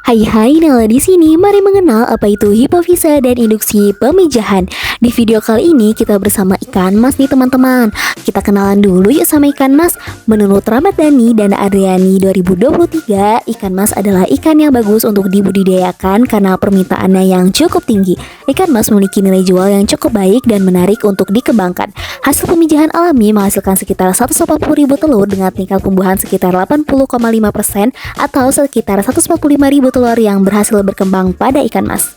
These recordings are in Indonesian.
Hai Nela di sini. Mari mengenal apa itu hipofisa dan induksi pemijahan. Di video kali ini kita bersama ikan mas nih teman-teman. Kita kenalan dulu yuk sama ikan mas. Menurut Ramadhani dan Adriani 2023, ikan mas adalah ikan yang bagus untuk dibudidayakan karena permintaannya yang cukup tinggi. Ikan mas memiliki nilai jual yang cukup baik dan menarik untuk dikembangkan. Hasil pemijahan alami menghasilkan sekitar 140.000 telur dengan tingkat pembuahan sekitar 80,5% atau sekitar 145.000 telur yang berhasil berkembang pada ikan mas.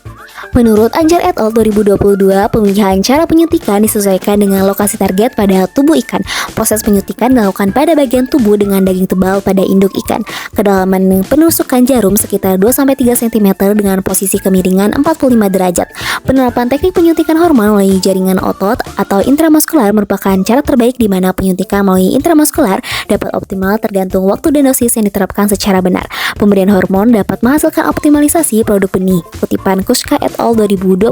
Menurut Anjar et al. 2022, pemilihan cara penyuntikan disesuaikan dengan lokasi target pada tubuh ikan. Proses penyuntikan dilakukan pada bagian tubuh dengan daging tebal pada induk ikan. Kedalaman penusukan jarum sekitar 2-3 cm dengan posisi kemiringan 45 derajat. Penerapan teknik penyuntikan hormon melalui jaringan otot atau intramuskular merupakan cara terbaik di mana penyuntikan melalui intramuskular dapat optimal tergantung waktu dan dosis yang diterapkan secara benar. Pemberian hormon dapat menghasilkan optimalisasi produk benih. Kutipan Kuska et al. 2022.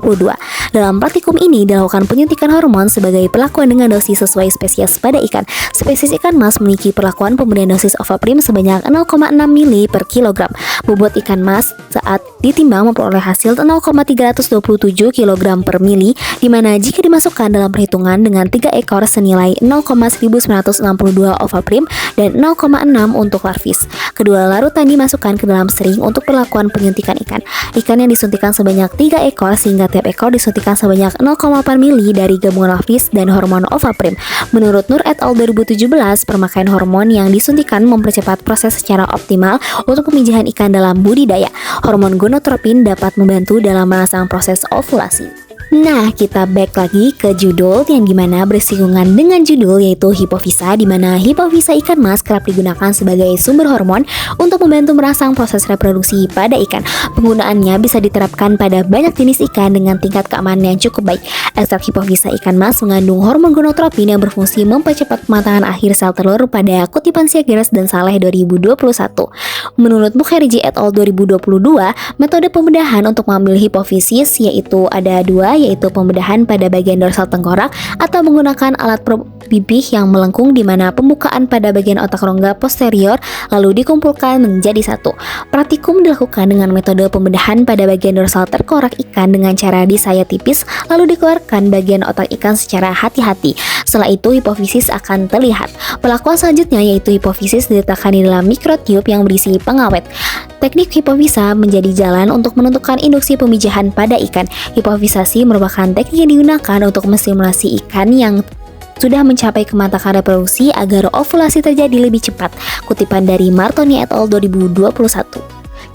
Dalam praktikum ini dilakukan penyuntikan hormon sebagai perlakuan dengan dosis sesuai spesies pada ikan. Spesies ikan mas memiliki perlakuan pemberian dosis ovaprim sebanyak 0,6 mili per kilogram. Bobot ikan mas saat ditimbang memperoleh hasil 0,327 kg per mili, di mana jika dimasukkan dalam perhitungan dengan 3 ekor senilai 0,1962 ovaprim dan 0,6 untuk larvis. Kedua larutan dimasukkan ke dalam sering untuk perlakuan penyuntikan ikan. Ikan yang disuntikan sebanyak 3 ekor sehingga tiap ekor disuntikan sebanyak 0,8 mili dari gabungan larvis dan hormon ovaprim. Menurut Nur et al. 2017, pemakaian hormon yang disuntikan mempercepat proses secara optimal untuk pemijahan ikan dalam budidaya. Hormon gonotropin dapat membantu dalam merangsang proses ovulasi. Nah, kita back lagi ke judul yang dimana bersinggungan dengan judul yaitu hipofisa, di mana hipofisa ikan mas kerap digunakan sebagai sumber hormon untuk membantu merangsang proses reproduksi pada ikan. Penggunaannya bisa diterapkan pada banyak jenis ikan dengan tingkat keamanan yang cukup baik. Ekstrak hipofisa ikan mas mengandung hormon gonotropin yang berfungsi mempercepat pematangan akhir sel telur pada kutipan Siagiras dan Saleh 2021. Menurut Mukherjee et al. 2022, metode pembedahan untuk mengambil hipofisis yaitu ada dua, yaitu pembedahan pada bagian dorsal tengkorak atau menggunakan alat probibih yang melengkung di mana pembukaan pada bagian otak rongga posterior lalu dikumpulkan menjadi satu. Praktikum dilakukan dengan metode pembedahan pada bagian dorsal tengkorak ikan dengan cara disayat tipis lalu dikeluarkan bagian otak ikan secara hati-hati. Setelah itu hipofisis akan terlihat. Pelakuan selanjutnya yaitu hipofisis diletakkan di dalam mikrotube yang berisi pengawet. Teknik hipofisa menjadi jalan untuk menentukan induksi pemijahan pada ikan. Hipofisasi merupakan teknik yang digunakan untuk menstimulasi ikan yang sudah mencapai kematangan reproduksi agar ovulasi terjadi lebih cepat. Kutipan dari Martoni et al. 2021.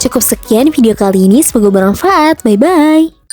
Cukup sekian video kali ini, semoga bermanfaat. Bye-bye.